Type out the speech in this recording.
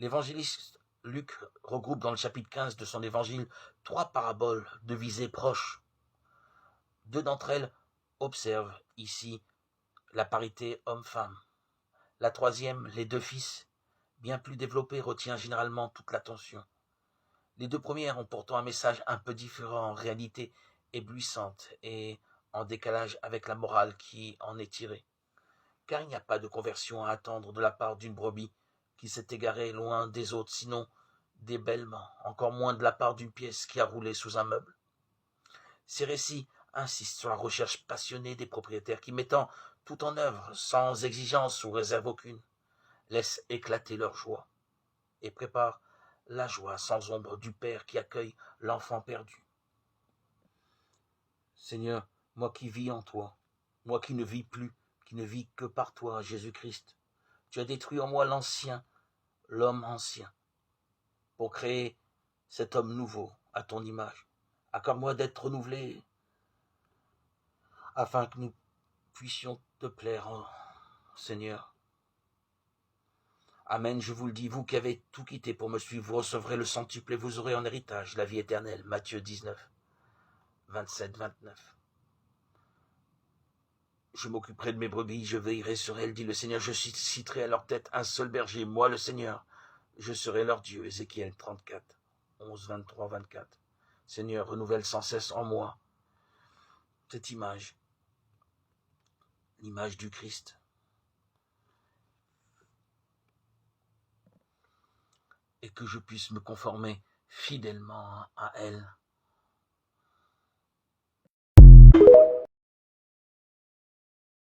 L'évangéliste Luc regroupe dans le chapitre 15 de son évangile 3 paraboles de visée proche. 2 d'entre elles observent ici la parité homme-femme. La troisième, les 2 fils, bien plus développée, retient généralement toute l'attention. Les 2 premières ont pourtant un message un peu différent, en réalité éblouissante et en décalage avec la morale qui en est tirée. Car il n'y a pas de conversion à attendre de la part d'une brebis qui s'est égarée loin des autres, sinon des bêlements, encore moins de la part d'une pièce qui a roulé sous un meuble. Ces récits insistent sur la recherche passionnée des propriétaires qui, mettant tout en œuvre, sans exigence ou réserve aucune, laissent éclater leur joie et préparent la joie sans ombre du Père qui accueille l'enfant perdu. Seigneur, moi qui vis en toi, moi qui ne vis plus, qui ne vis que par toi, Jésus-Christ, tu as détruit en moi l'ancien, l'homme ancien, pour créer cet homme nouveau à ton image. Accorde-moi d'être renouvelé afin que nous puissions te plaire, Seigneur. Amen, je vous le dis, vous qui avez tout quitté pour me suivre, vous recevrez le centuple et vous aurez en héritage la vie éternelle. Matthieu 19, 27, 29. Je m'occuperai de mes brebis, je veillerai sur elles, dit le Seigneur, je susciterai à leur tête un seul berger, moi le Seigneur, je serai leur Dieu. Ézéchiel 34, 11, 23, 24. Seigneur, renouvelle sans cesse en moi cette image, l'image du Christ. Et que je puisse me conformer fidèlement à elle.